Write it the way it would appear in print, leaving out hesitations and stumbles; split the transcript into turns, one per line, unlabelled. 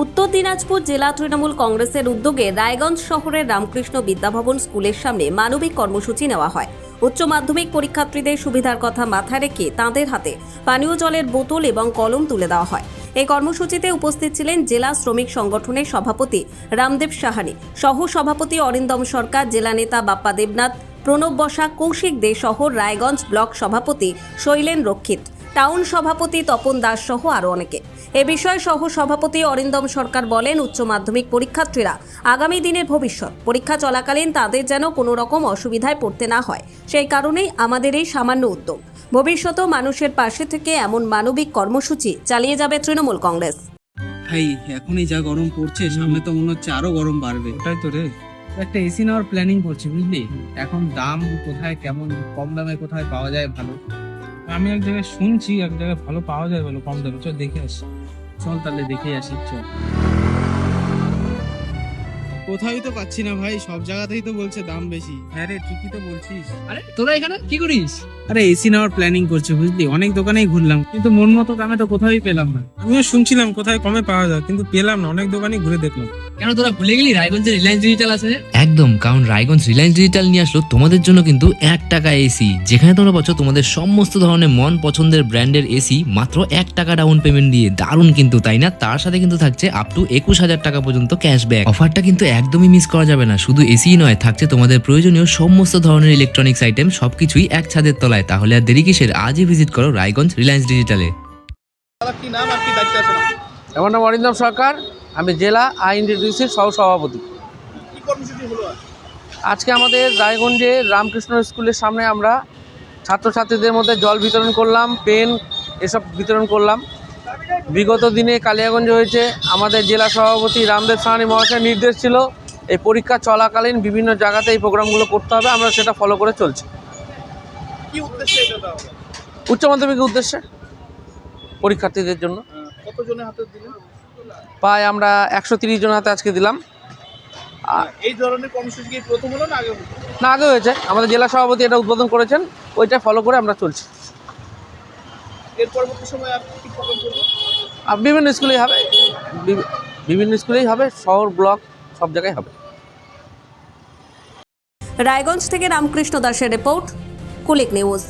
উত্তর দিনাজপুর জেলা তৃণমূল কংগ্রেসের উদ্যোগে রায়গঞ্জ শহরের রামকৃষ্ণ বিদ্যাভবন স্কুলের সামনে মানবিক কর্মসূচি নেওয়া হয়। উচ্চ মাধ্যমিক পরীক্ষার্থীদের সুবিধার কথা মাথায় রেখে তাঁদের হাতে পানীয় জলের বোতল এবং কলম তুলে দেওয়া হয়। এই কর্মসূচিতে উপস্থিত ছিলেন জেলা শ্রমিক সংগঠনের সভাপতি রামদেব সাহানি, সহ সভাপতি অরিন্দম সরকার, জেলা নেতা বাপ্পা দেবনাথ, প্রণব বসা, কৌশিক দে সহ রায়গঞ্জ ব্লক সভাপতি শৈলেন রক্ষিত, টাউন সভাপতি তপন দাস সহ আরও অনেকে। এ বিষয়ে সহ সভাপতি অরিন্দম সরকার বলেন, উচ্চ মাধ্যমিক পরীক্ষার্থীরা আগামী দিনের ভবিষ্যৎ। পরীক্ষা চলাকালীন তাদের যেন কোনো রকম অসুবিধায় পড়তে না হয়, সেই কারণেই আমাদের এই সামান্য উদ্যোগ। ভবিষ্যতেও মানুষের পাশে থেকে এমন মানবিক কর্মসূচি চালিয়ে যাবে তৃণমূল কংগ্রেস।
ভাই এখনই যা গরম পড়ছে, সামনে তো মনে হচ্ছে আরো গরম বাড়বে।
ওটাই তো রে, একটা এসি নেওয়ার প্ল্যানিং করছি, বুঝলি? এখন দাম কোথায় কেমন, কম দামে কোথায় পাওয়া যায় ভালো।
আমি এক জায়গায় শুনছি এক জায়গায় ভালো পাওয়া যায়, ভালো কম দামে। চল দেখে আসি।
চল তাহলে দেখে আসি, চল।
কোথায় তো পাচ্ছি না ভাই, সব জায়গাতেই তো বলছে দাম বেশি।
হ্যাঁ রে, ঠিকই তো বলছিস।
আরে তোরা এখানে কি করিস?
আরে এসি নেওয়ার প্ল্যানিং করছে, বুঝলি? অনেক দোকানেই ঘুরলাম,
কিন্তু মন মতো দামে তো কোথাওই পেলাম না।
আমিও শুনছিলাম কোথায় কমে পাওয়া যায়, কিন্তু পেলাম না। অনেক দোকানই ঘুরে দেখলাম।
কেন তোরা ভুলে গেলি রায়গঞ্জে রিলায়েন্স ডিজিটাল আছে?
একদম, কারণ রায়গঞ্জ রিলায়েন্স ডিজিটাল নিয়ে আসলো তোমাদের জন্য কিন্তু 1 টাকা এসি, যেখানে তোমরা পাচ্ছ তোমাদের সমস্ত ধরনের মন পছন্দের ব্র্যান্ডের এসি মাত্র 1 টাকা ডাউন পেমেন্ট দিয়ে। দারুণ কিন্তু, তাই না? তার সাথে কিন্তু থাকছে আপ টু 21,000 টাকা পর্যন্ত ক্যাশব্যাক। অফারটা কিন্তু একদমই মিস করা যাবে না। শুধু এসি নয়, থাকছে তোমাদের প্রয়োজনীয় সমস্ত ধরনের ইলেকট্রনিক্স আইটেম, সবকিছুই এক ছাদের তলায়। তাহলে আর দেরি কিসের? আজই ভিজিট করো রায়গঞ্জ রিলায়েন্স ডিজিটালে।
আমার নাম অরিন্দম সরকার, আমি জেলা আইএনটিটিউসির সহ সভাপতি। আজকে আমাদের রায়গঞ্জে রামকৃষ্ণ স্কুলের সামনে আমরা ছাত্রছাত্রীদের মধ্যে জল বিতরণ করলাম, পেন এসব বিতরণ করলাম। বিগত দিনে কালিয়াগঞ্জে হয়েছে, আমাদের জেলা সভাপতি রামদেব সাহানি মহাশয়ের নির্দেশ ছিল এই পরীক্ষা চলাকালীন বিভিন্ন জায়গাতে এই প্রোগ্রামগুলো করতে হবে। আমরা সেটা ফলো করে চলছি।
কি উদ্দেশ্যে এটা?
উচ্চ মাধ্যমিকের উদ্দেশ্যে পরীক্ষার্থীদের জন্য।
কতজনের হাতে দিলেন?
প্রায় আমরা 130 জন হাতে আজকে দিলাম।
এই ধরনের কর্মসূচি কি প্রথম হলো না আগে হলো?
না, আগে হয়েছে। আমাদের জেলা সভাপতি এটা উদ্বোধন করেছেন, ওইটা ফলো করে আমরা চলছি।
এর পরবর্তী সময় আর কি প্রোগ্রাম করবো?
আর বিভিন্ন স্কুলেই হবে, বিভিন্ন স্কুলেই হবে, শহর ব্লক সব জায়গায় হবে।
রায়গঞ্জ থেকে রামকৃষ্ণ দাসের রিপোর্ট, কুলিক নিউজ।